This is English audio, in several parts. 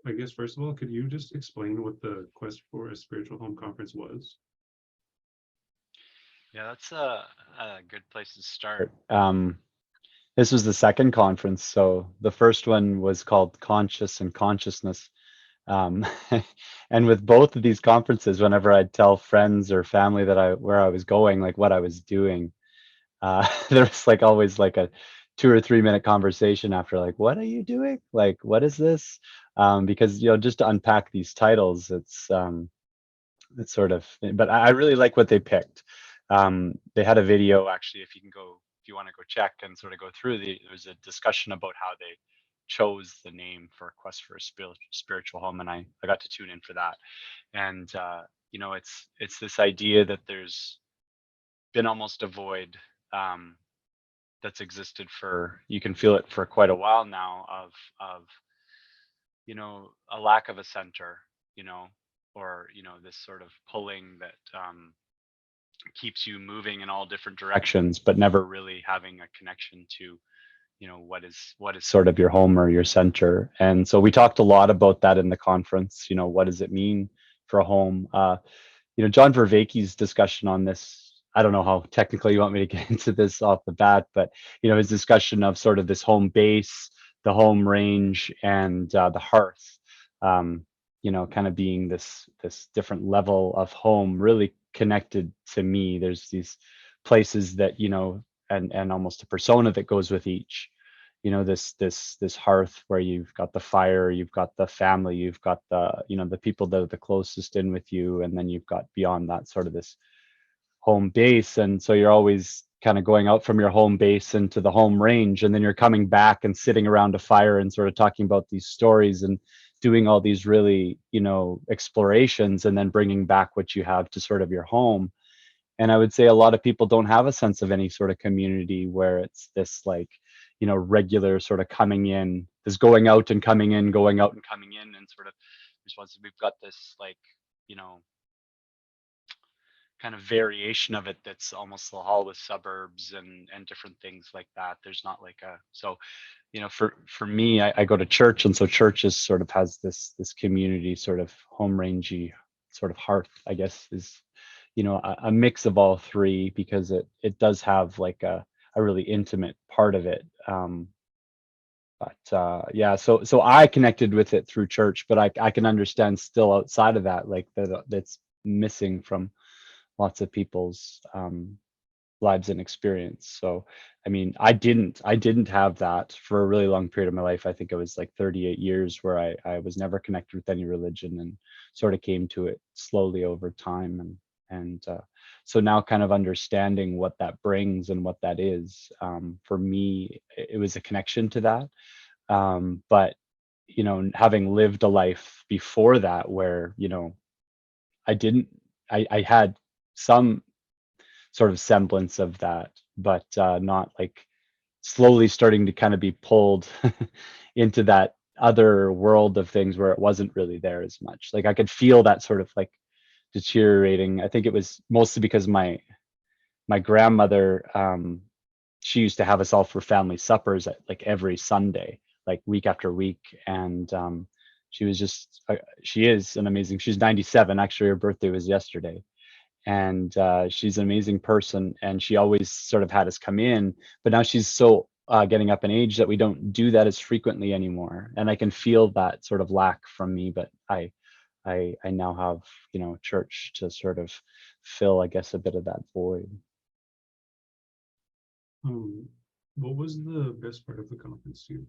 I guess first of all, could you just explain what the Quest for a Spiritual Home conference was? Yeah, that's a good place to start. This was the second conference. So the first one was called Conscious and Consciousness. Um, and with both of these conferences, whenever I'd tell friends or family that where I was going, like what I was doing, there was like always like a 2 or 3 minute conversation after, like, what are you doing? Like, what is this? Because just to unpack these titles, it's sort of, but I really like what they picked. They had a video actually, if you can go, if you want to go check and sort of go through there was a discussion about how they chose the name for Quest for a Spiritual Home, and I got to tune in for that. And it's this idea that there's been almost a void um, that's existed for, you can feel it for quite a while now, of a lack of a center, you know, or this sort of pulling that keeps you moving in all different directions, but never really having a connection to what is sort of your home or your center. And so we talked a lot about that in the conference. What does it mean for a home? John Vervaeke's discussion on this, I don't know how technically you want me to get into this off the bat, but his discussion of sort of this home base, the home range, and the hearth, kind of being this different level of home, really connected to me. There's these places that, and almost a persona that goes with each. This hearth where you've got the fire, you've got the family, you've got the people that are the closest in with you, and then you've got beyond that sort of this home base. And so you're always kind of going out from your home base into the home range, and then you're coming back and sitting around a fire and sort of talking about these stories and doing all these really explorations, and then bringing back what you have to sort of your home. And I would say a lot of people don't have a sense of any sort of community where it's this, like, regular sort of coming in, this going out and coming in, going out and coming in, and sort of response. We've got this, like, you know kind of variation of it that's almost the hall with suburbs and different things like that. There's not like a, so for me, I go to church, and so churches sort of has this community sort of home rangey sort of hearth, I guess, is a mix of all three, because it does have like a really intimate part of it. But yeah, so I connected with it through church, but I can understand still outside of that, like that's missing from lots of people's lives and experience. So I mean, I didn't have that for a really long period of my life. I think it was like 38 years where I was never connected with any religion, and sort of came to it slowly over time. And so now, kind of understanding what that brings and what that is, for me, it was a connection to that. But having lived a life before that where I didn't I had some sort of semblance of that, but not like slowly starting to kind of be pulled into that other world of things where it wasn't really there as much. Like I could feel that sort of like deteriorating. I think it was mostly because my grandmother, she used to have us all for family suppers at like every Sunday, like week after week. And she was just she is an amazing, she's 97, actually her birthday was yesterday. And she's an amazing person, and she always sort of had us come in, but now she's so getting up in age that we don't do that as frequently anymore, and I can feel that sort of lack from me. But I now have church to sort of fill, I guess, a bit of that void. Um, what was the best part of the conference to you?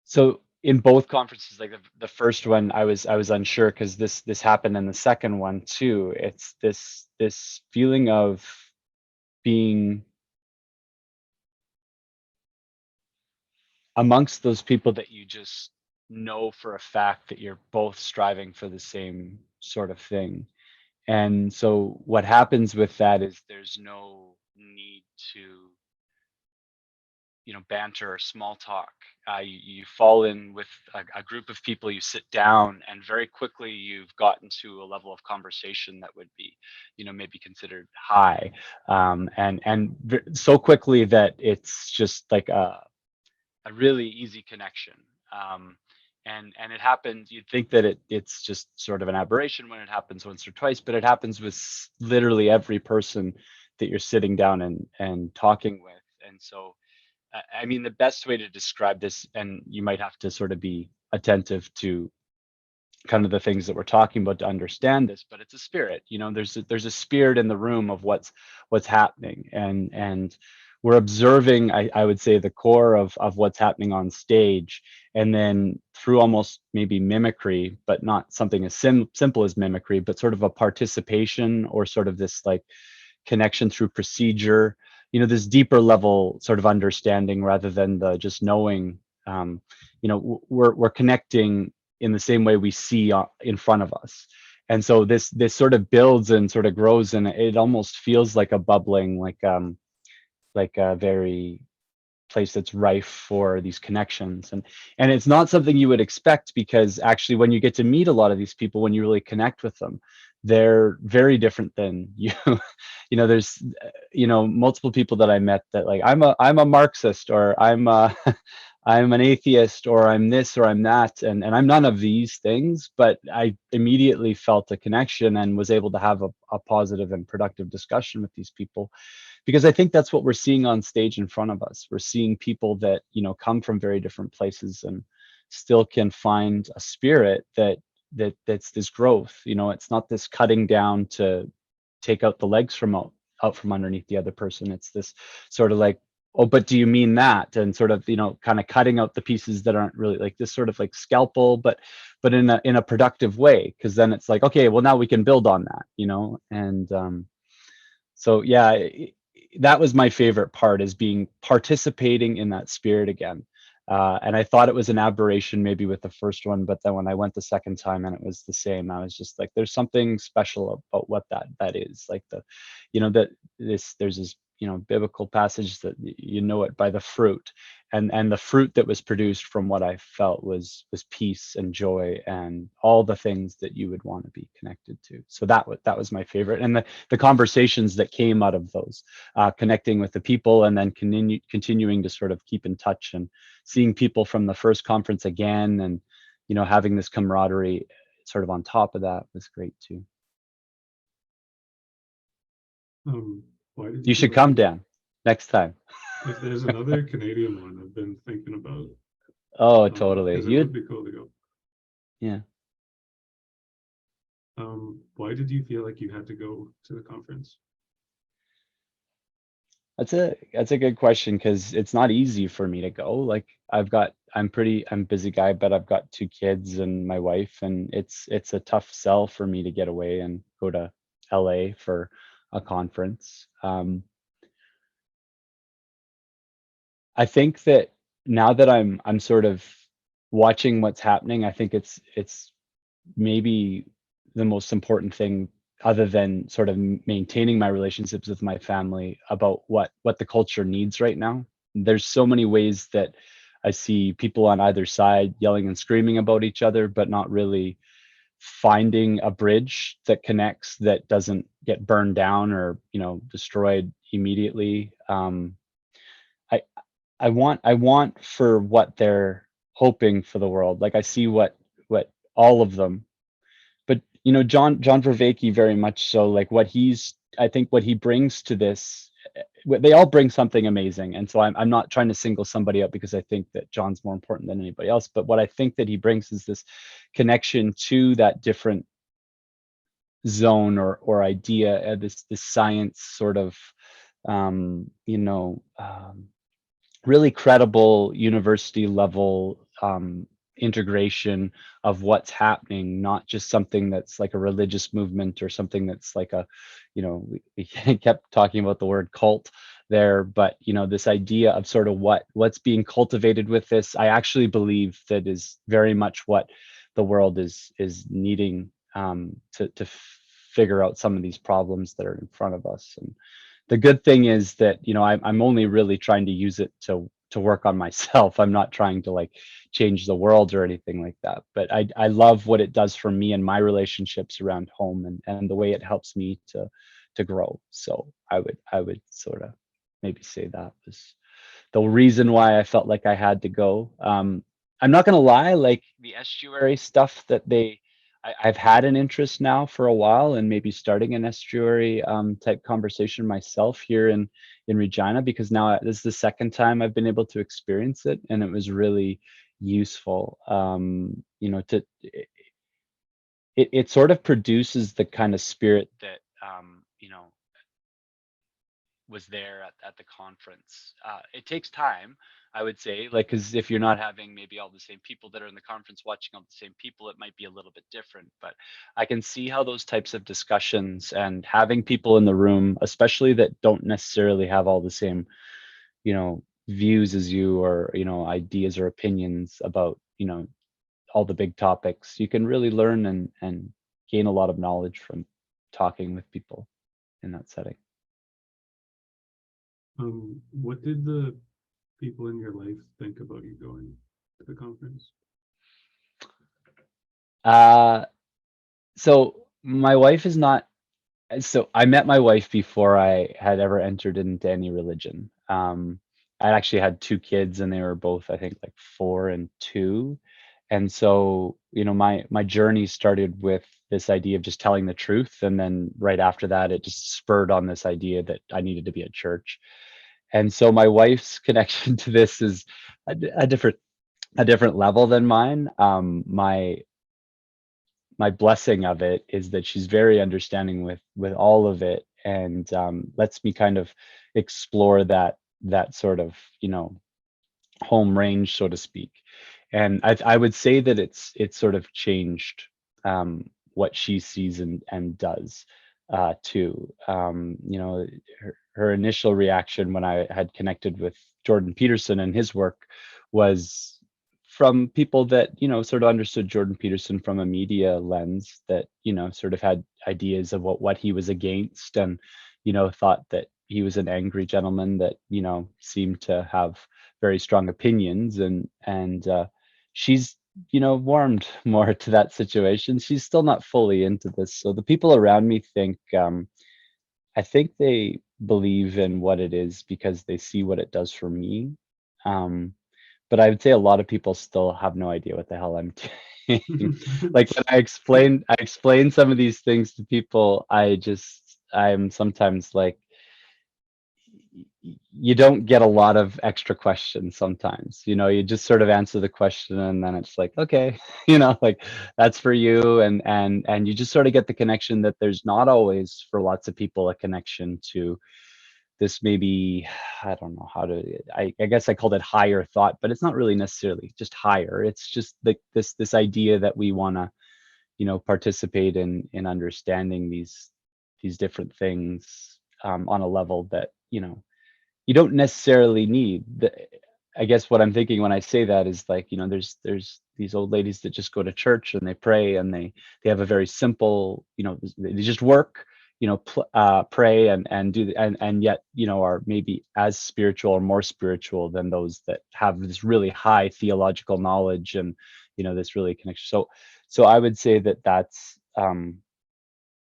So in both conferences, like the first one, I was unsure, because this happened in the second one too. It's this feeling of being amongst those people that you just know for a fact that you're both striving for the same sort of thing. And so what happens with that is there's no need to banter or small talk. You fall in with a group of people, you sit down, and very quickly you've gotten to a level of conversation that would be maybe considered high, and so quickly that it's just like a really easy connection. And it happens, you'd think that it's just sort of an aberration when it happens once or twice, but it happens with literally every person that you're sitting down and talking with. And so I mean, the best way to describe this, and you might have to sort of be attentive to kind of the things that we're talking about to understand this, but it's a spirit. There's a spirit in the room of what's happening, and we're observing, I would say, the core of what's happening on stage, and then through almost maybe mimicry, but not something as simple as mimicry, but sort of a participation, or sort of this like connection through procedure, this deeper level sort of understanding rather than the just knowing. We're connecting in the same way we see in front of us. And so this sort of builds and sort of grows, and it almost feels like a bubbling, like a very place that's rife for these connections. And it's not something you would expect, because actually when you get to meet a lot of these people, when you really connect with them, they're very different than you. There's multiple people that I met that, like, I'm a Marxist, or I'm a I'm an atheist, or I'm this, or I'm that, and I'm none of these things, but I immediately felt a connection and was able to have a positive and productive discussion with these people, because I think that's what we're seeing on stage in front of us. We're seeing people that come from very different places and still can find a spirit that's this growth. It's not this cutting down to take out the legs from out from underneath the other person. It's this sort of like, oh, but do you mean that? And sort of kind of cutting out the pieces that aren't really, like, this sort of like scalpel, but in a productive way, because then it's like, okay, well, now we can build on that. And so yeah, that was my favorite part, is participating in that spirit again. And I thought it was an aberration maybe with the first one, but then when I went the second time and it was the same, I was just like, there's something special about what that is. Like there's this biblical passage that it by the fruit, and the fruit that was produced from what I felt was peace and joy and all the things that you would want to be connected to. So that was my favorite, and the conversations that came out of those, connecting with the people, and then continuing to sort of keep in touch, and seeing people from the first conference again, and having this camaraderie sort of on top of that was great too. Why did You should come, Dan, next time. If there's another Canadian one, I've been thinking about. Oh, totally. Because it would be cool to go. Yeah. Why did you feel like you had to go to the conference? That's a good question, because it's not easy for me to go. Like, I'm a busy guy, but I've got 2 kids and my wife, and it's a tough sell for me to get away and go to LA for a conference. I think that now that I'm sort of watching what's happening, I think it's maybe the most important thing, other than sort of maintaining my relationships with my family, about what the culture needs right now. There's so many ways that I see people on either side yelling and screaming about each other, but not really finding a bridge that connects, that doesn't get burned down or destroyed immediately. I I want for what they're hoping for the world. Like, I see what all of them, but John Vervaeke, very much so, like I think what he brings to this, they all bring something amazing. And so I'm not trying to single somebody out, because I think that John's more important than anybody else. But what I think that he brings is this connection to that different zone or idea, this science sort of, um, you know, um, really credible university level, integration of what's happening, not just something that's like a religious movement, or something that's like we kept talking about the word cult there, but this idea of sort of what's being cultivated with this. I actually believe that is very much what the world is needing, to figure out some of these problems that are in front of us. And the good thing is that I'm only really trying to use it to work on myself. I'm not trying to like change the world or anything like that. But I love what it does for me and my relationships around home, and the way it helps me to grow. So I would sort of maybe say that was the reason why I felt like I had to go. I'm not gonna lie, like the estuary stuff that I've had an interest now for a while, and maybe starting an estuary type conversation myself here in Regina, because now this is the second time I've been able to experience it, and it was really useful. You know, it sort of produces the kind of spirit that you know, was there at the conference. It takes time, I would say, like, because if you're not having maybe all the same people that are in the conference watching all the same people, it might be a little bit different. But I can see how those types of discussions and having people in the room, especially that don't necessarily have all the same, you know, views as you, or, you know, ideas or opinions about, you know, all the big topics, you can really learn and gain a lot of knowledge from talking with people in that setting. What did the people in your life think about you going to the conference? So my wife is not, so I met my wife before I had ever entered into any religion. I actually had two kids and they were both, I think, like 4 and 2. And so, you know, my journey started with this idea of just telling the truth. And then right after that, it just spurred on this idea that I needed to be at church. And so my wife's connection to this is a different level than mine. My blessing of it is that she's very understanding with all of it, and lets me kind of explore that sort of, you know, home range, so to speak. And I would say that it's sort of changed what she sees and does too. You know, her initial reaction when I had connected with Jordan Peterson and his work was from people that, you know, sort of understood Jordan Peterson from a media lens, that, you know, sort of had ideas of what he was against, and, you know, thought that he was an angry gentleman that, you know, seemed to have very strong opinions. And she's, you know, warmed more to that situation. She's still not fully into this. So the people around me think, I think they believe in what it is because they see what it does for me. Um, but I would say a lot of people still have no idea what the hell I'm doing. Like when I explain some of these things to people, I'm sometimes like, you don't get a lot of extra questions sometimes. You know, you just sort of answer the question and then it's like, okay, you know, like that's for you. And you just sort of get the connection that there's not always for lots of people a connection to this, maybe, I don't know how to, I guess I called it higher thought, but it's not really necessarily just higher. It's just like this idea that we want to, you know, participate in understanding these different things on a level that, you know, you don't necessarily need I guess what I'm thinking when I say that is, like, you know, there's these old ladies that just go to church and they pray and they have a very simple, you know, they just work, you know, pray and do and yet, you know, are maybe as spiritual or more spiritual than those that have this really high theological knowledge and, you know, this really connection. So I would say that that's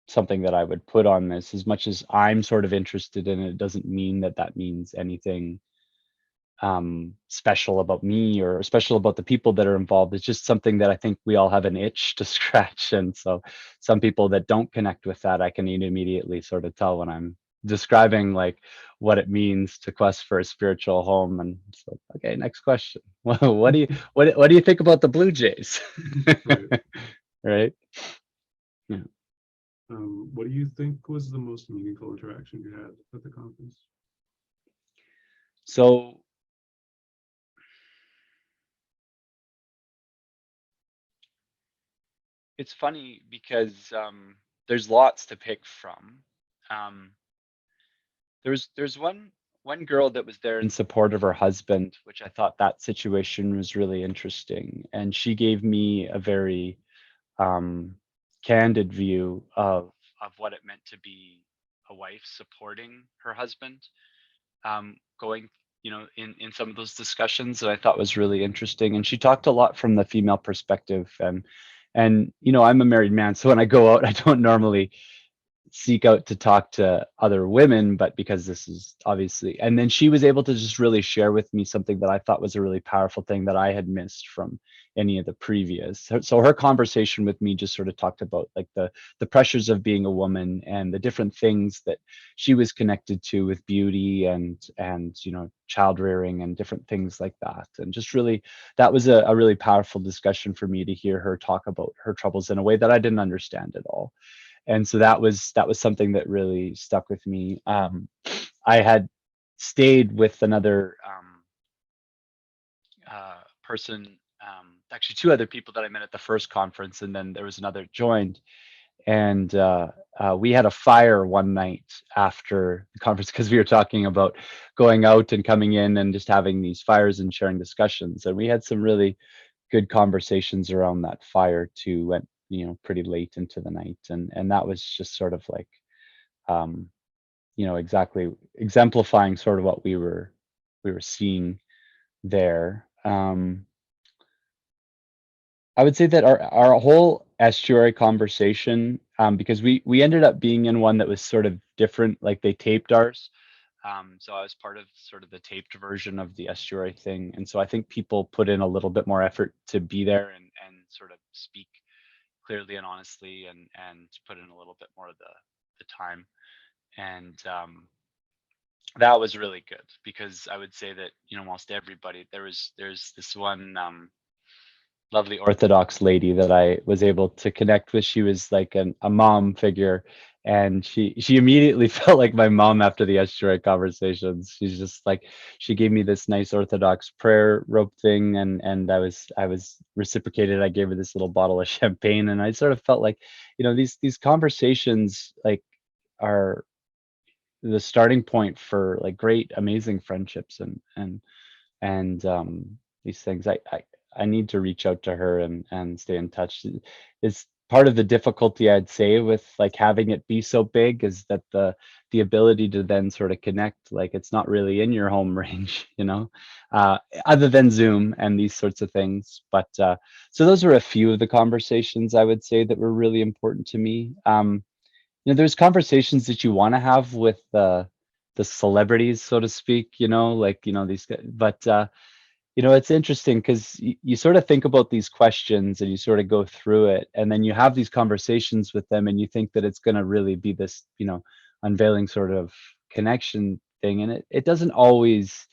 something that I would put on this. As much as I'm sort of interested in it, doesn't mean that that means anything special about me or special about the people that are involved. It's just something that I think we all have an itch to scratch. And so some people that don't connect with that, I can immediately sort of tell when I'm describing like what it means to quest for a spiritual home. And it's like, okay, next question. What do you think about the Blue Jays? Right. Right? Yeah. What do you think was the most meaningful interaction you had at the conference? So it's funny because there's lots to pick from. Um, there's one girl that was there in support of her husband, which I thought that situation was really interesting, and she gave me a very um, candid view of what it meant to be a wife supporting her husband, going, you know, in some of those discussions that I thought was really interesting. And she talked a lot from the female perspective, and you know, I'm a married man, so when I go out, I don't normally seek out to talk to other women, but because this is obviously, and then she was able to just really share with me something that I thought was a really powerful thing that I had missed from any of the previous. So her conversation with me just sort of talked about like the pressures of being a woman and the different things that she was connected to with beauty and you know, child rearing and different things like that. And just really, that was a really powerful discussion for me to hear her talk about her troubles in a way that I didn't understand at all. And so that was something that really stuck with me. I had stayed with another person, actually two other people that I met at the first conference, and then there was another joined. And we had a fire one night after the conference because we were talking about going out and coming in and just having these fires and sharing discussions. And we had some really good conversations around that fire too. Went, you know, pretty late into the night, and that was just sort of like, um, you know, exactly exemplifying sort of what we were seeing there. I would say that our whole estuary conversation, because we ended up being in one that was sort of different, like they taped ours. So I was part of sort of the taped version of the estuary thing, and so I think people put in a little bit more effort to be there and sort of speak clearly and honestly, and put in a little bit more of the time. And that was really good because I would say that, you know, almost everybody, there's this one lovely Orthodox lady that I was able to connect with. She was like a mom figure, and she immediately felt like my mom after the estuary conversations. She's just like, she gave me this nice Orthodox prayer rope thing, and I was reciprocated. I gave her this little bottle of champagne, and I sort of felt like, you know, these conversations like are the starting point for like great, amazing friendships and these things. I need to reach out to her and stay in touch. Is part of the difficulty, I'd say, with like having it be so big, is that the ability to then sort of connect, like it's not really in your home range, you know, other than Zoom and these sorts of things. But so those are a few of the conversations I would say that were really important to me. You know, there's conversations that you want to have with the celebrities, so to speak, you know, like, you know, these guys, but you know, it's interesting because you sort of think about these questions and you sort of go through it, and then you have these conversations with them, and you think that it's going to really be this, you know, unveiling sort of connection thing, and it doesn't always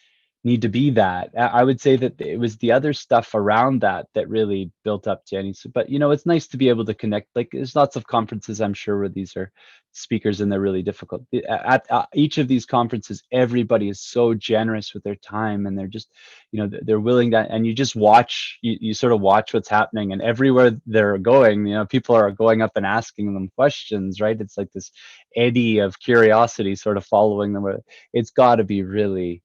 need to be that. I would say that it was the other stuff around that that really built up to any. But you know, it's nice to be able to connect. Like, there's lots of conferences, I'm sure, where these are speakers and they're really difficult. At each of these conferences, everybody is so generous with their time, and they're just, you know, they're willing to, and you just watch, you sort of watch what's happening, and everywhere they're going, you know, people are going up and asking them questions, right? It's like this eddy of curiosity sort of following them. It's got to be really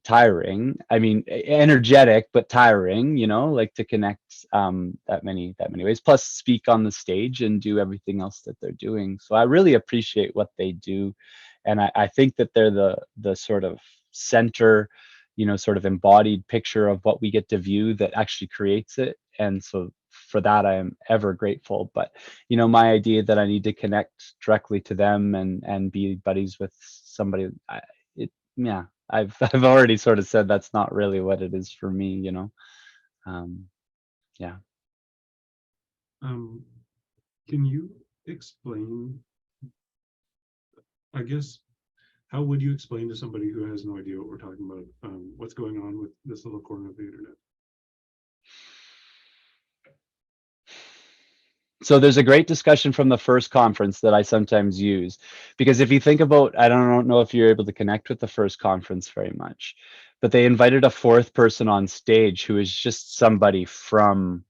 tiring. I mean, energetic but tiring, you know, like to connect that many ways, plus speak on the stage and do everything else that they're doing. So I really appreciate what they do, and I think that they're the sort of center, you know, sort of embodied picture of what we get to view that actually creates it. And so for that I am ever grateful. But you know, my idea that I need to connect directly to them and be buddies with somebody, yeah, I've already sort of said that's not really what it is for me, you know. Um, yeah. Um, can you explain, I guess, how would you explain to somebody who has no idea what we're talking about, what's going on with this little corner of the internet? So there's a great discussion from the first conference that I sometimes use, because if you think about, I don't know if you're able to connect with the first conference very much, but they invited a fourth person on stage who is just somebody from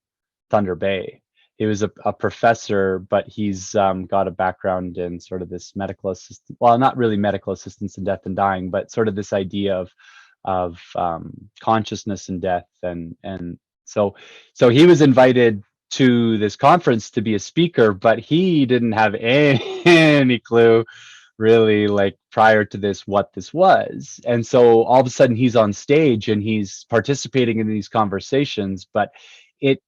Thunder Bay. He was a professor, but he's got a background in sort of this medical assistant, well, not really medical assistance in death and dying, but sort of this idea of consciousness and death, and so he was invited to this conference to be a speaker, but he didn't have any clue really, like prior to this, what this was. And so all of a sudden he's on stage and he's participating in these conversations, but it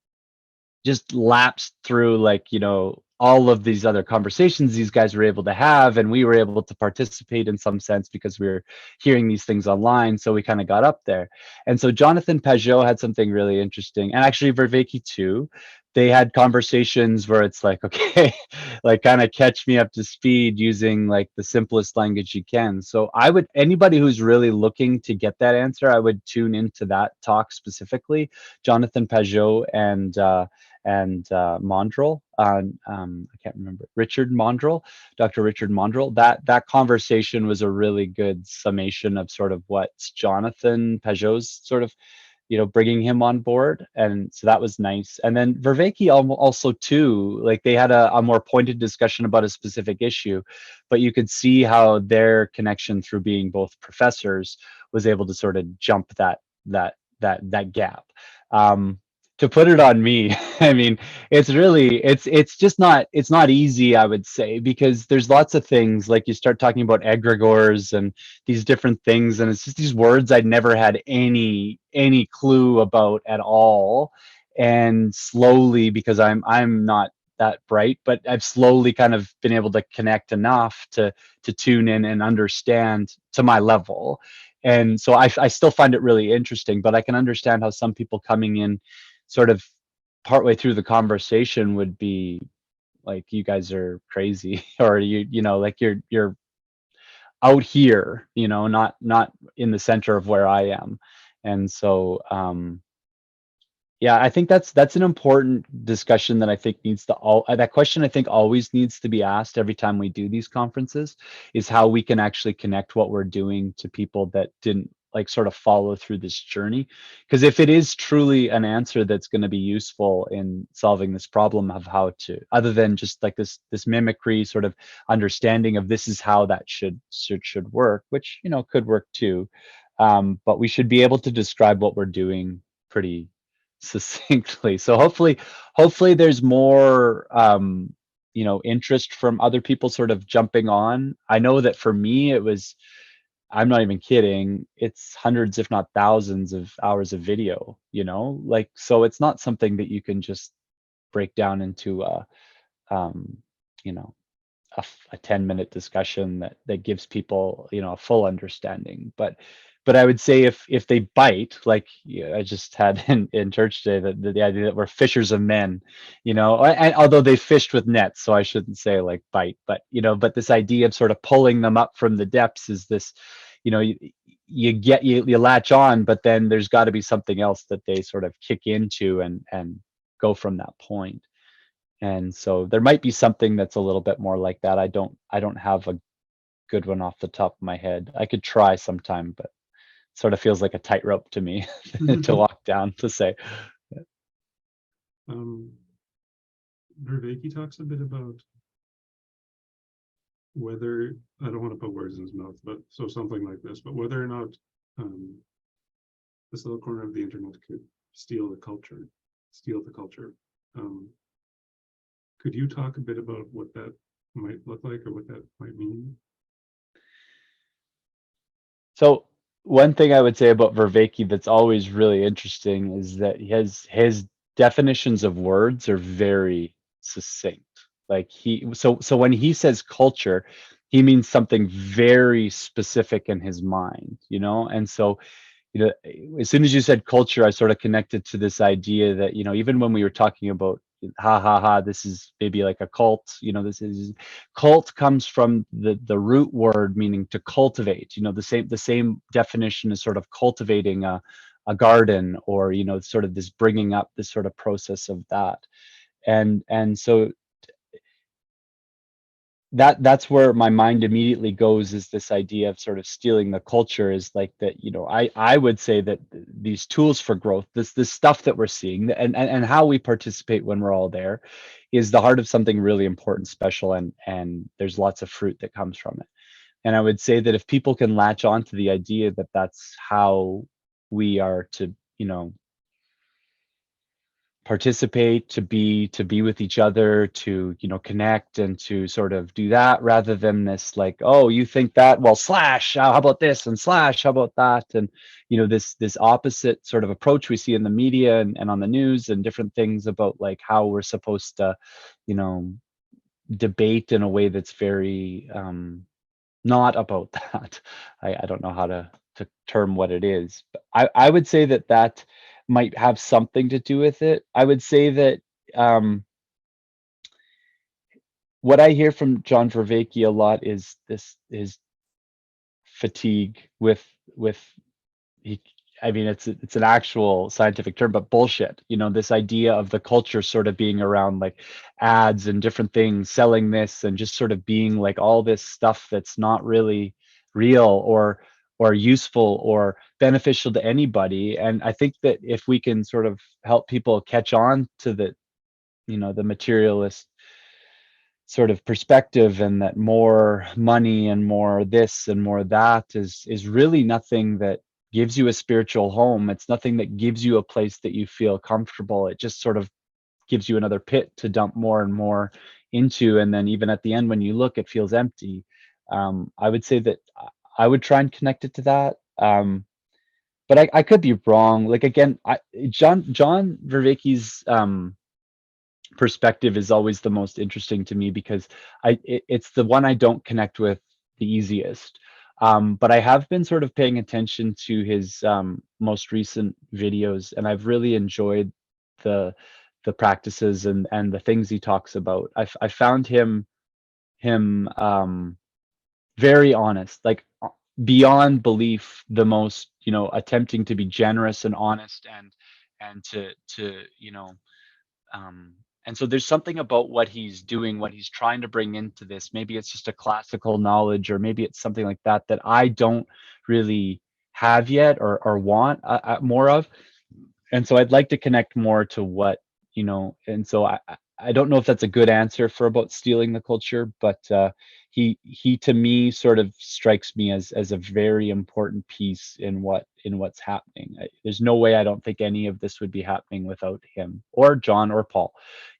just lapsed through, like, you know, all of these other conversations these guys were able to have, and we were able to participate in some sense because we were hearing these things online, so we kind of got up there. And so Jonathan Pajot had something really interesting, and actually Vervaeke too. They had conversations where it's like, okay, like kind of catch me up to speed using like the simplest language you can. So I would, anybody who's really looking to get that answer, I would tune into that talk specifically. Jonathan Pajot and Mondrel, I can't remember, Richard Mondrel, Dr. Richard Mondrel. That conversation was a really good summation of sort of what's Jonathan Pajot's sort of, bringing him on board, and so that was nice. And then Vervaeke also too, like they had a more pointed discussion about a specific issue, but you could see how their connection through being both professors was able to sort of jump that gap. Um, to put it on me, I mean, it's just not, it's not easy, I would say, because there's lots of things like you start talking about egregores and these different things, and it's just these words I'd never had any clue about at all. And slowly, because I'm not that bright, but I've slowly kind of been able to connect enough to tune in and understand to my level. And so I still find it really interesting, but I can understand how some people coming in sort of partway through the conversation would be like, you guys are crazy, or like you're out here, not in the center of where I am. And so yeah, I think that's an important discussion that I think needs to all that question I think always needs to be asked every time we do these conferences, is how we can actually connect what we're doing to people that didn't like sort of follow through this journey. Because if it is truly an answer that's going to be useful in solving this problem of how to, other than just like this mimicry sort of understanding of this is how that should work, which could work too. But we should be able to describe what we're doing pretty succinctly. So hopefully there's more interest from other people sort of jumping on. I know that for me it was, I'm not even kidding, it's hundreds if not thousands of hours of video, like, so it's not something that you can just break down into um you know a 10-minute discussion that gives people a full understanding. But I would say if they bite, like, I just had in church today, the idea that we're fishers of men, and although they fished with nets, so I shouldn't say like bite, but but this idea of sort of pulling them up from the depths is this, you latch on, but then there's got to be something else that they sort of kick into and go from that point. And so there might be something that's a little bit more like that. I don't have a good one off the top of my head. I could try sometime, but sort of feels like a tightrope to me to walk down to say. um, Vervaeke talks a bit about whether, I don't want to put words in his mouth, but so something like this, but whether or not um, this little corner of the internet could steal the culture, steal the culture. Um, could you talk a bit about what that might look like or what that might mean? So one thing I would say about Vervaeke that's always really interesting is that his definitions of words are very succinct. Like so when he says culture, he means something very specific in his mind, And so as soon as you said culture, I sort of connected to this idea that, even when we were talking about ha ha ha, this is maybe like a cult, this is cult comes from the root word meaning to cultivate, the same definition is sort of cultivating a garden, or, sort of this bringing up this sort of process of that. And so that's where my mind immediately goes, is this idea of sort of stealing the culture, is like that, I would say that these tools for growth, this stuff that we're seeing, and how we participate when we're all there, is the heart of something really important, special, and there's lots of fruit that comes from it. And I would say that if people can latch on to the idea that that's how we are to, participate, to be with each other, to connect, and to sort of do that, rather than this like, oh, you think that, well, slash, how about this, and slash, how about that, and this opposite sort of approach we see in the media and on the news and different things about like how we're supposed to you know debate in a way that's very not about that. I don't know how to term what it is, but I would say that that might have something to do with it. I would say that what I hear from John Vervaeke a lot is this is fatigue with he, I mean, it's an actual scientific term, but bullshit. You know, this idea of the culture sort of being around like ads and different things, selling this and just sort of being like all this stuff that's not really real or useful or beneficial to anybody. And I think that if we can sort of help people catch on to the, you know, the materialist sort of perspective, and that more money and more this and more that is really nothing that gives you a spiritual home. It's nothing that gives you a place that you feel comfortable. It just sort of gives you another pit to dump more and more into, and then even at the end when you look, it feels empty. I would say that I would try and connect it to that. But I could be wrong. Like again, John Vervaeke's perspective is always the most interesting to me because it's the one I don't connect with the easiest. But I have been sort of paying attention to his most recent videos, and I've really enjoyed the the practices and the things he talks about. I found him very honest, like beyond belief, the most, you know, attempting to be generous and honest and to you know um, and so there's something about what he's doing, what he's trying to bring into this. Maybe it's just a classical knowledge, or maybe it's something like that that I don't really have yet or want more of. And so I'd like to connect more to what, you know, and so I don't know if that's a good answer for about stealing the culture, but he to me sort of strikes me as a very important piece in what's happening. There's no way, I don't think any of this would be happening without him or John or Paul,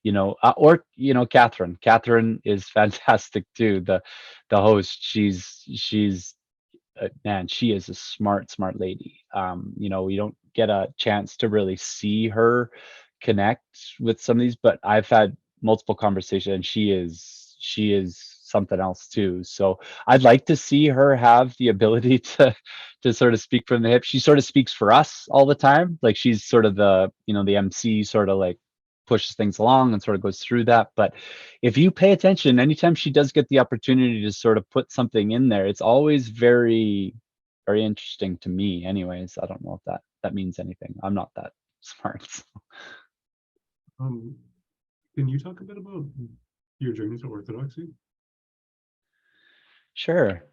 you know, or you know, Catherine. Catherine is fantastic too. The host, she's man, she is a smart lady. You know, we don't get a chance to really see her connect with some of these, but I've had multiple conversations, and she is something else too. So I'd like to see her have the ability to sort of speak from the hip. She sort of speaks for us all the time. Like she's sort of the, you know, the MC, sort of like pushes things along and sort of goes through that. But if you pay attention, anytime she does get the opportunity to sort of put something in there, it's always very interesting to me. Anyways, I don't know if that means anything. I'm not that smart. So. Um, can you talk a bit about your journey to orthodoxy? Sure.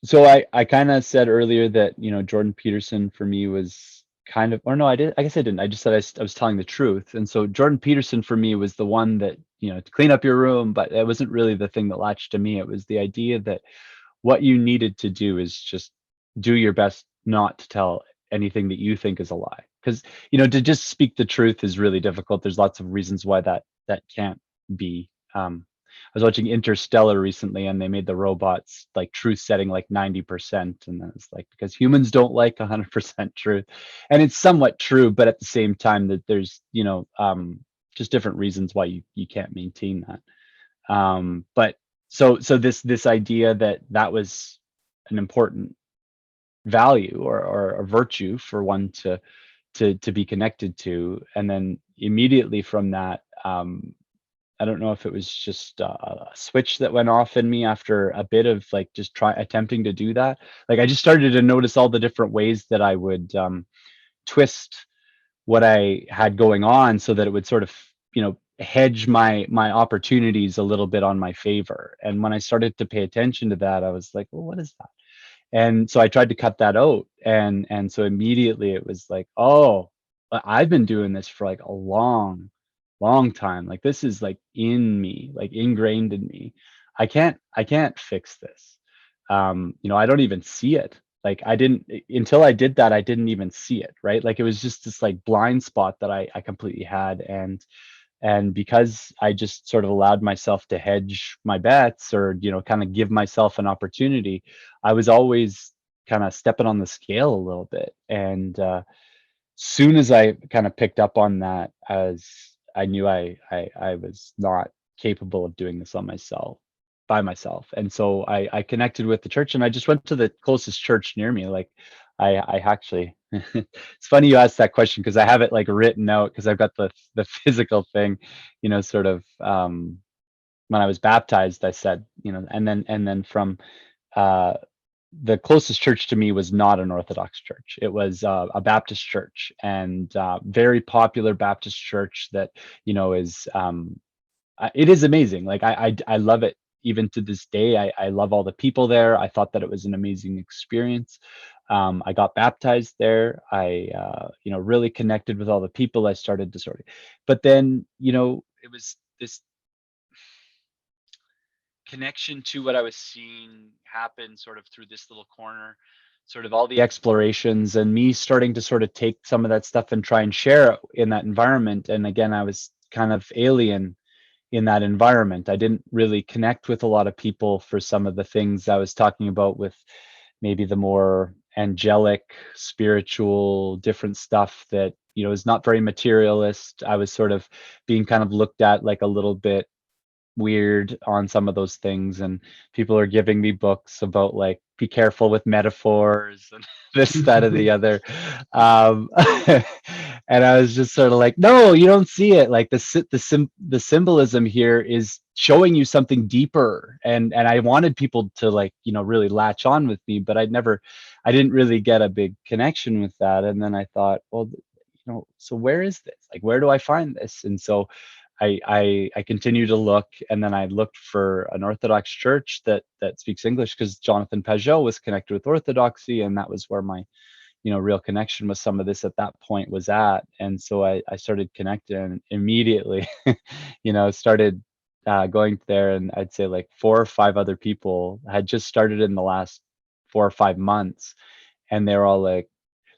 So I kind of said earlier that, you know, Jordan Peterson for me was kind of, or no, I did. I guess I didn't. I just said I was telling the truth. And so Jordan Peterson for me was the one that, you know, to clean up your room, but it wasn't really the thing that latched to me. It was the idea that what you needed to do is just do your best not to tell anything that you think is a lie. Because, you know, to just speak the truth is really difficult. There's lots of reasons why that can't be. I was watching Interstellar recently, and they made the robots like truth setting like 90%, and then it's like because humans don't like 100% truth, and it's somewhat true, but at the same time that there's, you know, just different reasons why you can't maintain that. But so this idea that that was an important value or a virtue for one to be connected to, and then immediately from that, I don't know if it was just a switch that went off in me after a bit of like just try attempting to do that. Like I just started to notice all the different ways that I would twist what I had going on so that it would sort of, you know, hedge my opportunities a little bit on my favor. And when I started to pay attention to that, I was like, well, what is that? And so I tried to cut that out. And so immediately it was like, oh, I've been doing this for like a long time. Like this is like in me, like ingrained in me. I can't fix this. You know, I don't even see it. Like I didn't until I did that, I didn't even see it, right? Like it was just this like blind spot that I completely had. And because I just sort of allowed myself to hedge my bets, or, you know, kind of give myself an opportunity, I was always kind of stepping on the scale a little bit. And soon as I kind of picked up on that, I knew I was not capable of doing this by myself. And so I connected with the church, and I just went to the closest church near me. Like I actually, it's funny you asked that question because I have it like written out because I've got the physical thing, sort of, when I was baptized, I said, and then from, uh, the closest church to me was not an Orthodox church. It was a Baptist church, and very popular Baptist church that is, it is amazing. Like I love it even to this day. I love all the people there. I thought that it was an amazing experience. I got baptized there. I really connected with all the people. I started to sort of, but then it was this connection to what I was seeing happen sort of through this little corner, sort of all the explorations, and me starting to sort of take some of that stuff and try and share it in that environment. And again, I was kind of alien in that environment. I didn't really connect with a lot of people for some of the things I was talking about, with maybe the more angelic, spiritual, different stuff that, is not very materialist. I was sort of being kind of looked at like a little bit weird on some of those things, and people are giving me books about like be careful with metaphors and this, that, or the other. um and I was just sort of like, no, you don't see it. Like the symbolism here is showing you something deeper, and I wanted people to like really latch on with me, but I didn't really get a big connection with that. And then I thought, well, so where is this? Like, where do I find this? And so I continue to look, and then I looked for an Orthodox church that speaks English, because Jonathan Pajot was connected with Orthodoxy, and that was where my real connection with some of this at that point was at. And so I started connecting, and immediately started going there, and I'd say like 4 or 5 other people had just started in the last 4 or 5 months, and they were all like,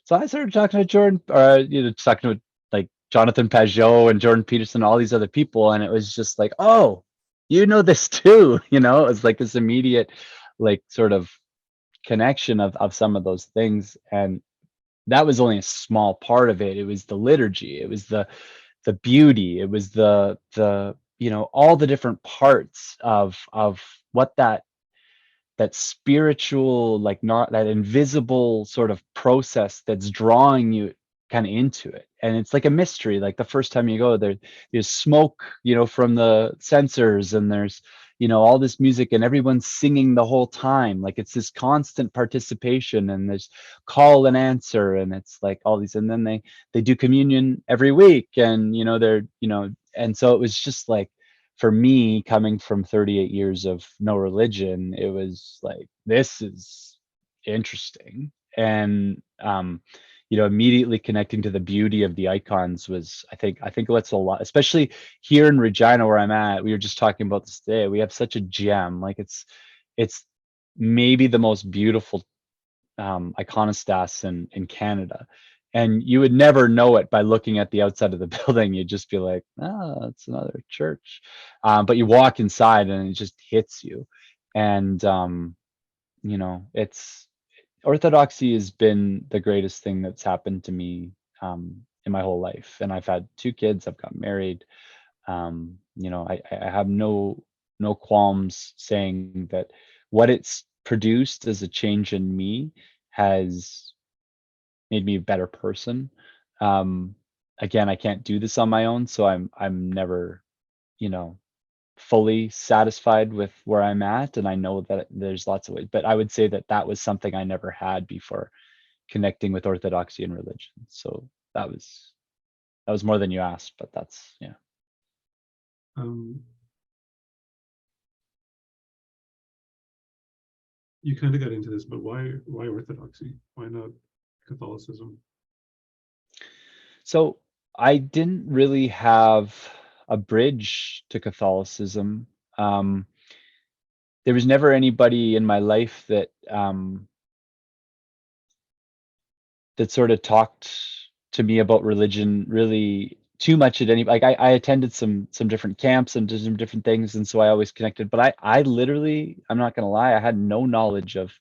so I started talking to Jordan, or talking to like Jonathan Pajot and Jordan Peterson, all these other people, and it was just like, oh, this too. It was like this immediate, like sort of connection of some of those things, and that was only a small part of it. It was the liturgy, it was the beauty, it was the all the different parts of what that spiritual, like, not that invisible sort of process that's drawing you kind of into it. And it's like a mystery. Like the first time you go there, there's smoke, from the sensors, and there's all this music, and everyone's singing the whole time. Like it's this constant participation, and there's call and answer, and it's like all these. And then they do communion every week, and they're and so it was just like, for me, coming from 38 years of no religion, it was like, this is interesting. And immediately connecting to the beauty of the icons was, I think what's a lot, especially here in Regina where I'm at. We were just talking about this today. We have such a gem. Like it's maybe the most beautiful iconostas in Canada. And you would never know it by looking at the outside of the building. You'd just be like, oh, it's another church. But you walk inside and it just hits you. And, it's Orthodoxy has been the greatest thing that's happened to me in my whole life. And I've had 2 kids, I've got married. I have no qualms saying that what it's produced as a change in me has made me a better person. Um, Again, I can't do this on my own, so I'm never, you know, fully satisfied with where I'm at, and I know that there's lots of ways. But I would say that that was something I never had before connecting with Orthodoxy and religion. So that was more than you asked, but that's, yeah. Um, you kind of got into this, but why Orthodoxy? Why not Catholicism? So I didn't really have a bridge to Catholicism. Um, there was never anybody in my life that sort of talked to me about religion really too much at any, like, I attended some different camps and did some different things, and so I always connected. But I literally, I'm not gonna lie, I had no knowledge of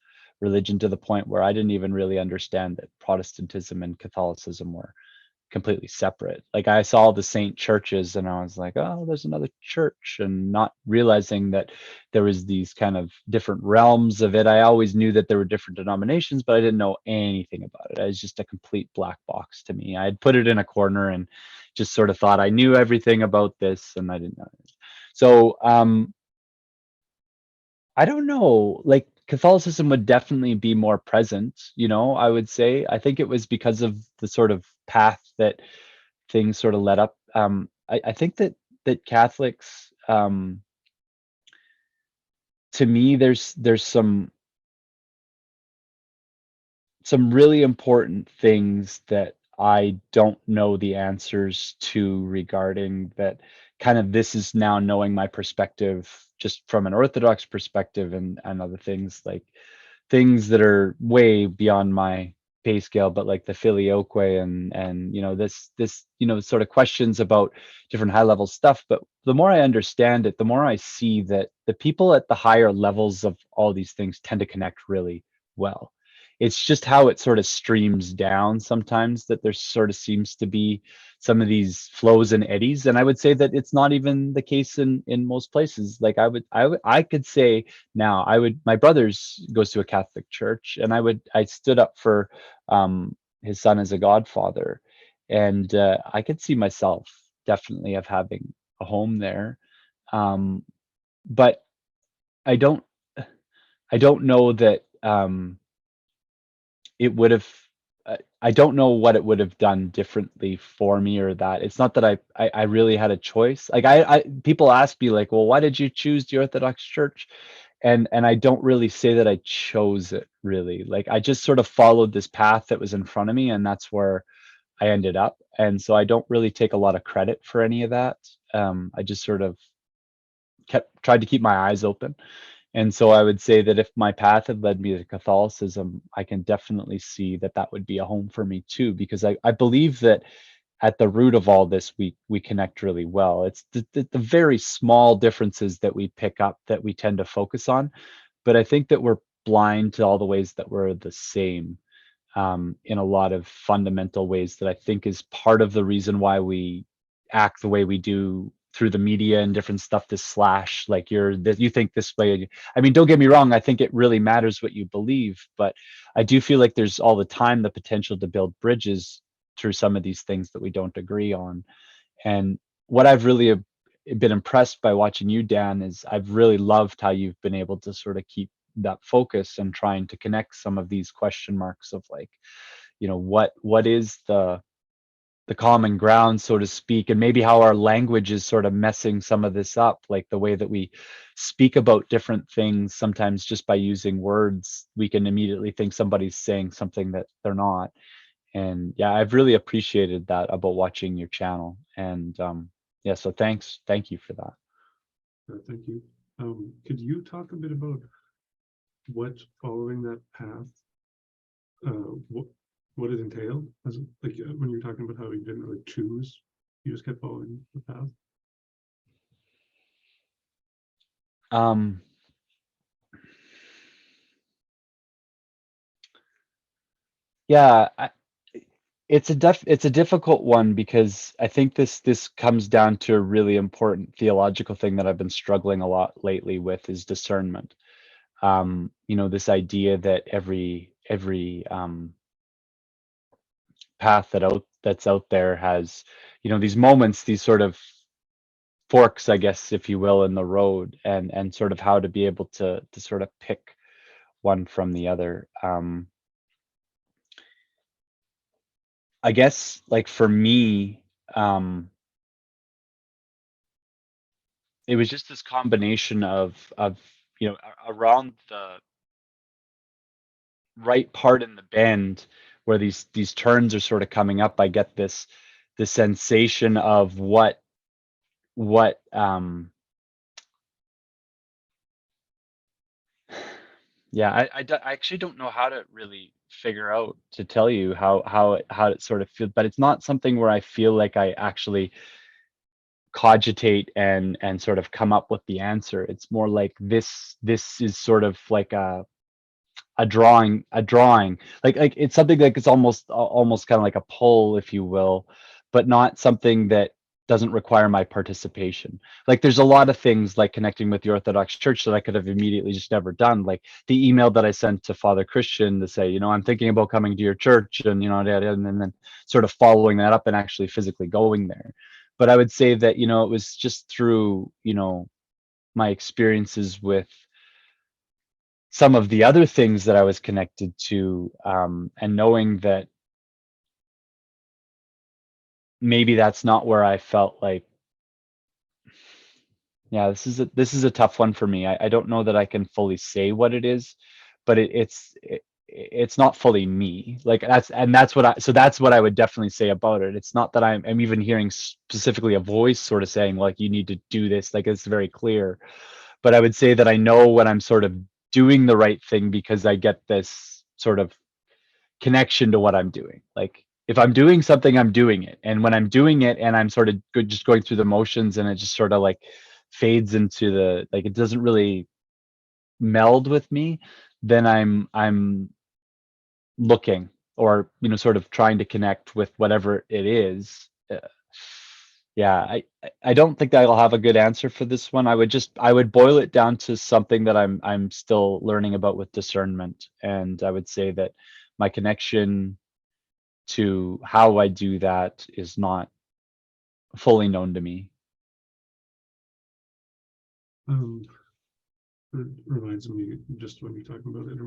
religion to the point where I didn't even really understand that Protestantism and Catholicism were completely separate. Like I saw the Saint churches and I was like, oh, there's another church, and not realizing that there was these kind of different realms of it. I always knew that there were different denominations, but I didn't know anything about it. It was just a complete black box to me. I had put it in a corner and just sort of thought I knew everything about this, and I didn't know. So I don't know, like Catholicism would definitely be more present, I would say. I think it was because of the sort of path that things sort of led up. I think that Catholics, to me, there's some really important things that I don't know the answers to regarding that. Kind of, this is now knowing my perspective just from an Orthodox perspective, and other things, like things that are way beyond my pay scale, but like the filioque and this sort of questions about different high level stuff. But the more I understand it, the more I see that the people at the higher levels of all these things tend to connect really well. It's just how it sort of streams down sometimes that there sort of seems to be some of these flows and eddies. And I would say that it's not even the case in most places. Like I could say now, my brother's goes to a Catholic church, and I stood up for his son as a godfather, and I could see myself definitely of having a home there. Um, but I don't I don't know that it would have I don't know what it would have done differently for me, or that it's not that I really had a choice. Like I people ask me like, well, why did you choose the Orthodox Church? And I don't really say that I chose it, really. Like I just sort of followed this path that was in front of me, and that's where I ended up. And so I don't really take a lot of credit for any of that. I just sort of tried to keep my eyes open. And so I would say that if my path had led me to Catholicism, I can definitely see that that would be a home for me too, because I believe that at the root of all this, we connect really well. It's the very small differences that we pick up that we tend to focus on, but I think that we're blind to all the ways that we're the same, in a lot of fundamental ways, that I think is part of the reason why we act the way we do through the media and different stuff, to slash like you think this way. I mean, don't get me wrong, I think it really matters what you believe, but I do feel like there's all the time the potential to build bridges through some of these things that we don't agree on. And what I've really been impressed by watching you, Dan, is I've really loved how you've been able to sort of keep that focus and trying to connect some of these question marks of like, what is the common ground, so to speak, and maybe how our language is sort of messing some of this up, like the way that we speak about different things. Sometimes just by using words, we can immediately think somebody's saying something that they're not. And yeah, I've really appreciated that about watching your channel. And yeah, so thank you for that. Thank you. Could you talk a bit about what following that path, what it entailed? As like when you're talking about how you didn't really choose, you just kept following the path. Um, yeah, it's a difficult one, because I think this comes down to a really important theological thing that I've been struggling a lot lately with, is discernment. This idea that every path that's out there has, these moments, these sort of forks, I guess, if you will, in the road, and sort of how to be able to sort of pick one from the other. I guess, like for me, it was just this combination of around the right part in the bend where these turns are sort of coming up. I get the sensation of what yeah, I actually don't know how to really figure out, to tell you how it sort of feels, but it's not something where I feel like I actually cogitate and sort of come up with the answer. It's more like this is sort of like a drawing, like it's something like it's almost kind of like a pull, if you will, but not something that doesn't require my participation. Like there's a lot of things like connecting with the Orthodox Church that I could have immediately just never done. Like the email that I sent to Father Christian to say, I'm thinking about coming to your church, and and then sort of following that up and actually physically going there. But I would say that, it was just through, my experiences with some of the other things that I was connected to, and knowing that maybe that's not where I felt like, yeah, this is a tough one for me. I don't know that I can fully say what it is, but it's not fully me. Like that's what I would definitely say about it. It's not that I'm even hearing specifically a voice sort of saying like you need to do this. Like it's very clear, but I would say that I know when I'm sort of doing the right thing because I get this sort of connection to what I'm doing. Like if I'm doing something, I'm doing it. And when I'm doing it and I'm sort of just going through the motions and it just sort of like fades into like it doesn't really meld with me, then I'm looking, or sort of trying to connect with whatever it is. Yeah, I don't think that I'll have a good answer for this one. I would boil it down to something that I'm still learning about with discernment. And I would say that my connection to how I do that is not fully known to me. Um, it reminds me, just when you're talking about it,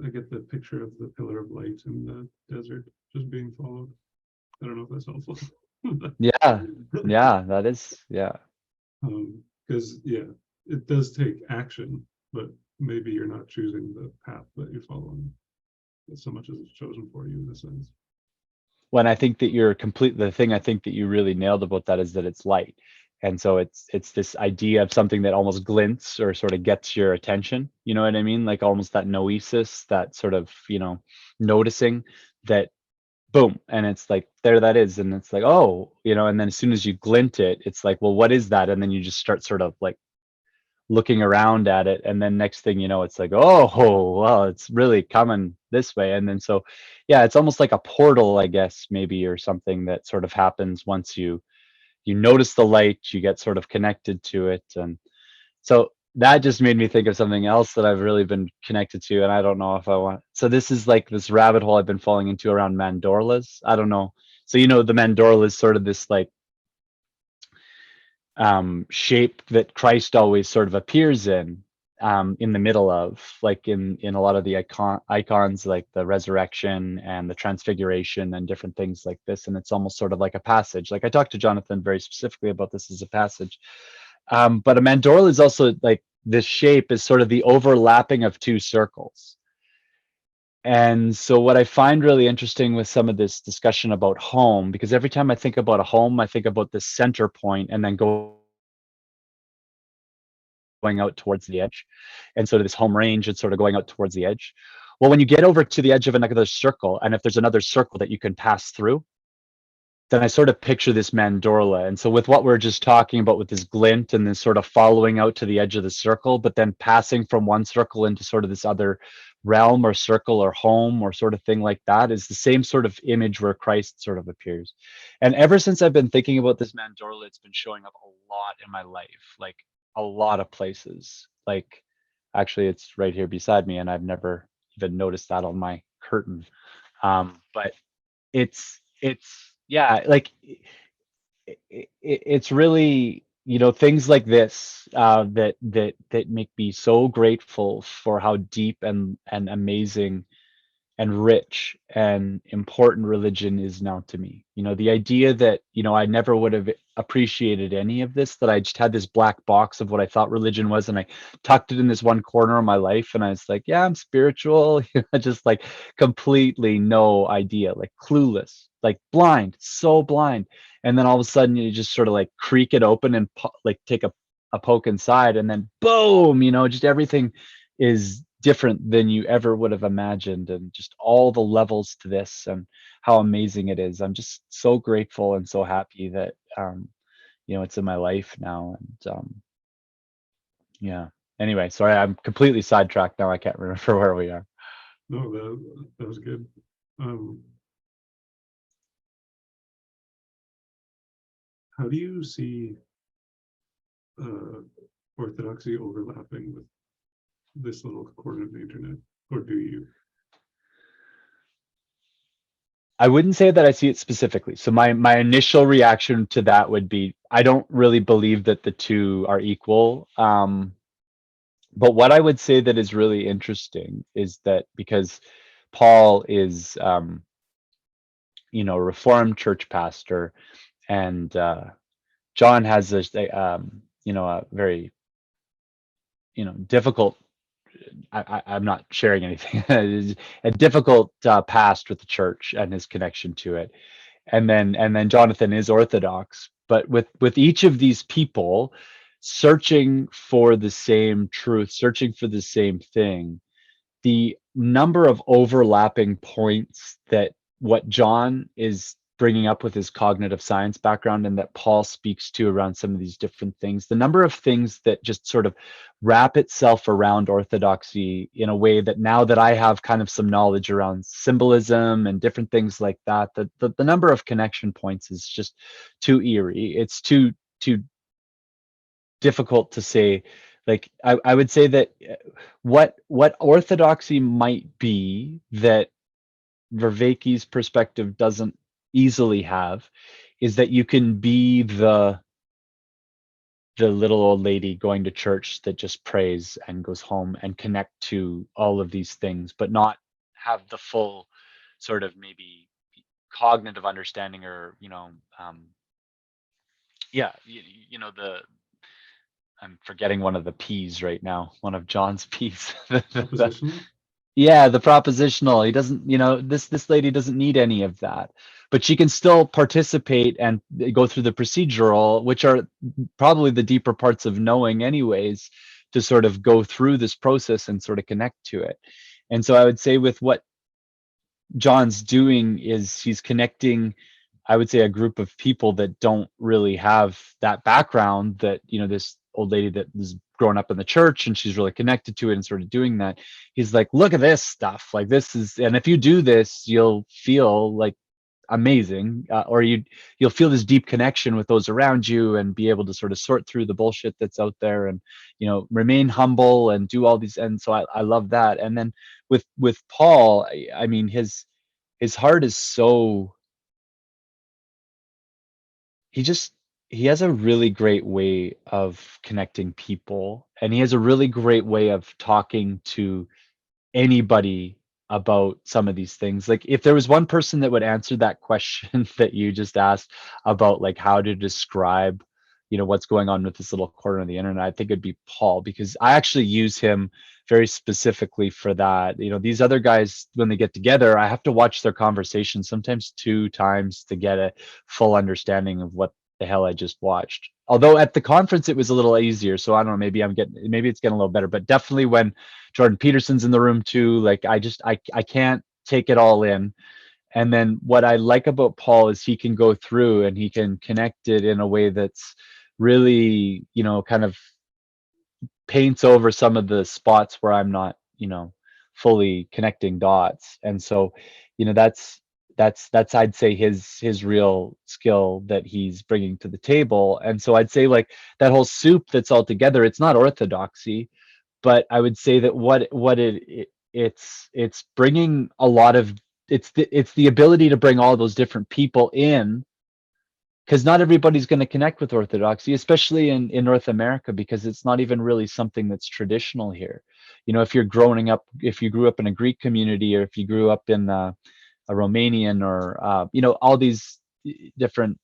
I get the picture of the pillar of light in the desert just being followed. I don't know if that's helpful. Yeah, yeah, that is, yeah. Because yeah, it does take action, but maybe you're not choosing the path that you're following so much as it's chosen for you in a sense. When I think that the thing I think that you really nailed about that is that it's light. And so it's this idea of something that almost glints or sort of gets your attention. You know what I mean? Like almost that noesis, that sort of, noticing that boom, and it's like there that is, and it's like, oh, and then as soon as you glint it, it's like, well, what is that? And then you just start sort of like looking around at it, and then next thing you know, it's like, oh well, it's really coming this way. And then so yeah, it's almost like a portal, I guess, maybe, or something that sort of happens once you notice the light, you get sort of connected to it. And so that just made me think of something else that I've really been connected to, and I don't know if I want, so this is like this rabbit hole I've been falling into around mandorlas. I don't know, so the mandorla is sort of this like shape that Christ always sort of appears in the middle of, like in a lot of the icons, like the resurrection and the transfiguration and different things like this. And it's almost sort of like a passage. Like I talked to Jonathan very specifically about this as a passage. But a mandorla is also like this shape is sort of the overlapping of two circles. And so what I find really interesting with some of this discussion about home, because every time I think about a home, I think about the center point and then going out towards the edge. And so this home range is sort of going out towards the edge. Well, when you get over to the edge of another circle, and if there's another circle that you can pass through, then I sort of picture this mandorla. And so with what we're just talking about with this glint and then sort of following out to the edge of the circle, but then passing from one circle into sort of this other realm or circle or home or sort of thing like that, is the same sort of image where Christ sort of appears. And ever since I've been thinking about this mandorla, it's been showing up a lot in my life, like a lot of places. Like actually it's right here beside me, and I've never even noticed that on my curtain. But it's yeah, like it's really, things like this, that make me so grateful for how deep and amazing and rich and important religion is now to me. The idea that, I never would have appreciated any of this, that I just had this black box of what I thought religion was, and I tucked it in this one corner of my life, and I was like, yeah, I'm spiritual, just like completely no idea, like clueless, like blind, so blind. And then all of a sudden you just sort of like creak it open and like take a poke inside, and then boom, just everything is different than you ever would have imagined, and just all the levels to this and how amazing it is. I'm just so grateful and so happy that it's in my life now. And yeah, anyway, sorry, I'm completely sidetracked now. I can't remember where we are. No, that was good. Um, how do you see uh, orthodoxy overlapping with this little corner of the internet, or do you? I wouldn't say that I see it specifically. So my initial reaction to that would be I don't really believe that the two are equal. But what I would say that is really interesting is that because Paul is a Reformed church pastor, and John has a very difficult. I'm not sharing anything. A difficult past with the church and his connection to it, and then Jonathan is Orthodox. But with each of these people searching for the same truth, searching for the same thing, the number of overlapping points that what John is bringing up with his cognitive science background and that Paul speaks to around some of these different things, the number of things that just sort of wrap itself around orthodoxy in a way that now that I have kind of some knowledge around symbolism and different things like that, the number of connection points is just too eerie. It's too difficult to say. Like I would say that what orthodoxy might be that Vervaeke's perspective doesn't easily have is that you can be the little old lady going to church that just prays and goes home and connect to all of these things, but not have the full sort of maybe cognitive understanding or yeah, the I'm forgetting one of the P's right now, one of John's P's. Oppositional? Yeah, the propositional. He doesn't, this lady doesn't need any of that, but she can still participate and go through the procedural, which are probably the deeper parts of knowing, anyways, to sort of go through this process and sort of connect to it. And so I would say with what John's doing is he's connecting, I would say, a group of people that don't really have that background, that, this old lady that was growing up in the church and she's really connected to it and sort of doing that. He's like, look at this stuff. Like, this is, and if you do this, you'll feel like amazing, or you'll feel this deep connection with those around you and be able to sort of sort through the bullshit that's out there and, remain humble and do all these. And so I love that. And then with Paul, I mean, his heart is so, he just he has a really great way of connecting people, and he has a really great way of talking to anybody about some of these things. Like, if there was one person that would answer that question that you just asked about, like, how to describe, what's going on with this little corner of the internet, I think it'd be Paul, because I actually use him very specifically for that. These other guys, when they get together, I have to watch their conversation sometimes 2 times to get a full understanding of what the hell I just watched. Although at the conference it was a little easier, so I don't know, maybe it's getting a little better, but definitely when Jordan Peterson's in the room too, like, I can't take it all in. And then what I like about Paul is he can go through and he can connect it in a way that's really, kind of paints over some of the spots where I'm not, fully connecting dots. And so, that's I'd say his real skill that he's bringing to the table. And so I'd say, like, that whole soup that's all together, it's not orthodoxy, but I would say that it's bringing a lot of, it's the ability to bring all those different people in, because not everybody's going to connect with orthodoxy, especially in North America, because it's not even really something that's traditional here. If you grew up in a Greek community, or if you grew up in a Romanian, or all these different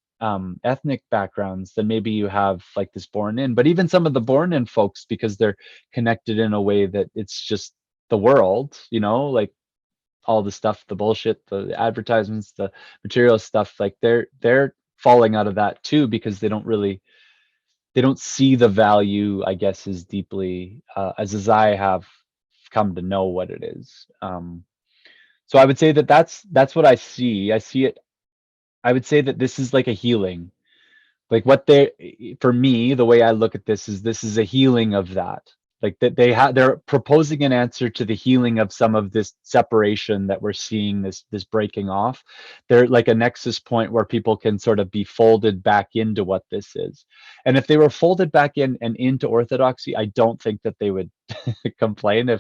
ethnic backgrounds, then maybe you have, like, this born in. But even some of the born in folks, because they're connected in a way that it's just the world, like all the stuff, the bullshit, the advertisements, the material stuff, like, they're falling out of that too, because they don't see the value, I guess, as deeply as I have come to know what it is. So I would say that that's what I see. I see it. I would say that this is like a healing. Like, for me, the way I look at this is a healing of that Like that they're proposing an answer to the healing of some of this separation that we're seeing, this breaking off. They're like a nexus point where people can sort of be folded back into what this is. And if they were folded back in and into orthodoxy, I don't think that they would complain.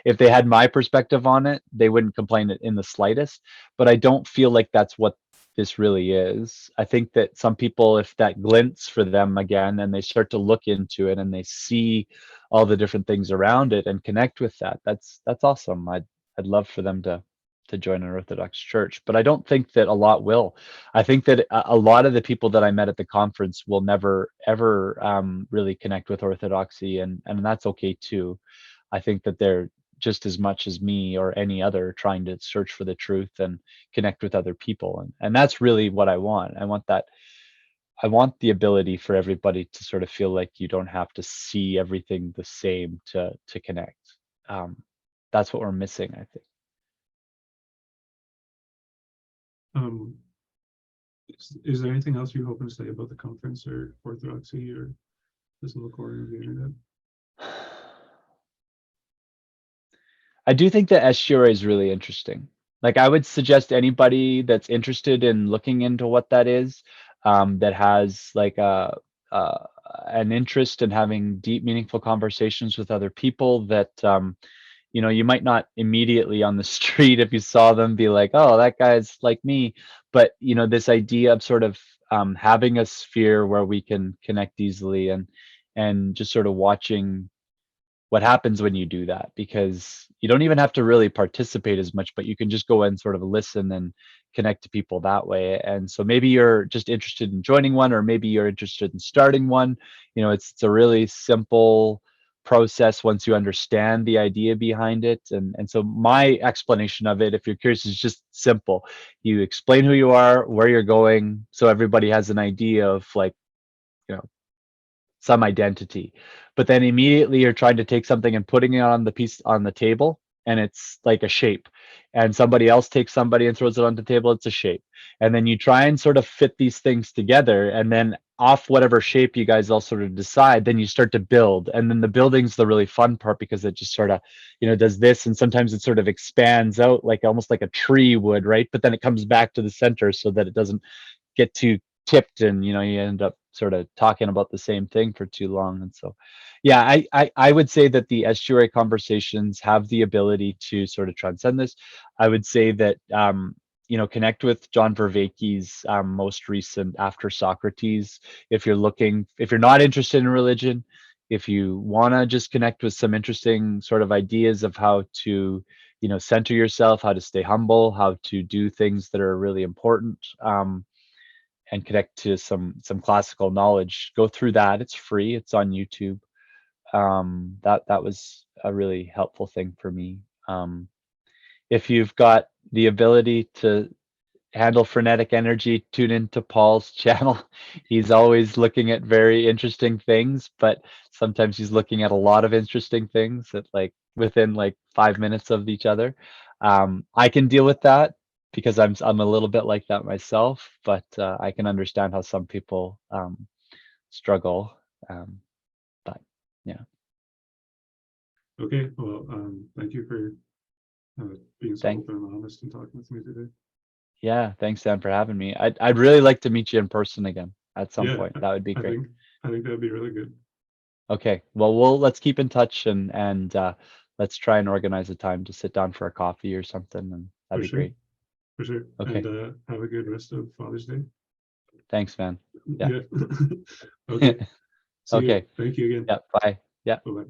If they had my perspective on it, they wouldn't complain in the slightest. But I don't feel like that's what this really is. I think that some people, if that glints for them again and they start to look into it and they see all the different things around it and connect with that, that's awesome. I'd love for them to join an Orthodox church, but I don't think that a lot will. I think that a lot of the people that I met at the conference will never ever really connect with Orthodoxy, and that's okay too. I think that they're just as much as me or any other trying to search for the truth and connect with other people, and that's really what I want. I want the ability for everybody to sort of feel like you don't have to see everything the same to connect. um, that's what we're missing, I think. Is there anything else you're hoping to say about the conference or orthodoxy or this little corner of the internet? I do think that SGRA is really interesting. Like I would suggest anybody that's interested in looking into what that is, that has like a an interest in having deep, meaningful conversations with other people that you know, you might not immediately on the street if you saw them be like, oh, that guy's like me. But you know, this idea of sort of having a sphere where we can connect easily and just sort of watching what happens when you do that, because you don't even have to really participate as much, but you can just go and sort of listen and connect to people that way. And so maybe you're just interested in joining one, or maybe you're interested in starting one. You know, it's a really simple process once you understand the idea behind it. And so my explanation of it, if you're curious, is just simple. You explain who you are, where you're going, so everybody has an idea of like, you know, some identity. But then immediately you're trying to take something and putting it on the piece on the table, and it's like a shape. And somebody else takes somebody and throws it on the table, it's a shape. And then you try and sort of fit these things together, and then off whatever shape you guys all sort of decide, then you start to build. And then the building's the really fun part, because it just sort of, you know, does this, and sometimes it sort of expands out like almost like a tree would, right? But then it comes back to the center so that it doesn't get too tipped, and you know, you end up sort of talking about the same thing for too long. And so yeah, I would say that the SGRA conversations have the ability to sort of transcend this. I would say that you know, connect with John Vervaeke's most recent After Socrates. If you're not interested in religion, if you want to just connect with some interesting sort of ideas of how to, you know, center yourself, how to stay humble, how to do things that are really important, and connect to some classical knowledge, go through that. It's free, it's on YouTube. That was a really helpful thing for me. If you've got the ability to handle frenetic energy, tune into Paul's channel. He's always looking at very interesting things, but sometimes he's looking at a lot of interesting things that like within like 5 minutes of each other. I can deal with that because I'm a little bit like that myself, but I can understand how some people struggle. Um, but yeah. Okay, well, thank you for being so Thank open and honest and talking with me today. Yeah, thanks, Dan, for having me. I'd really like to meet you in person again at some Yeah, point. That would be I great. think I think that'd be really good. Okay. Well, let's keep in touch, and let's try and organize a time to sit down for a coffee or something, and For that'd be sure, great. for sure. And Okay. have a good rest of Father's Day. Thanks, man. Yeah. Yeah. Okay. See you. Okay. Thank you again. Yeah. Bye. Yeah. Bye bye.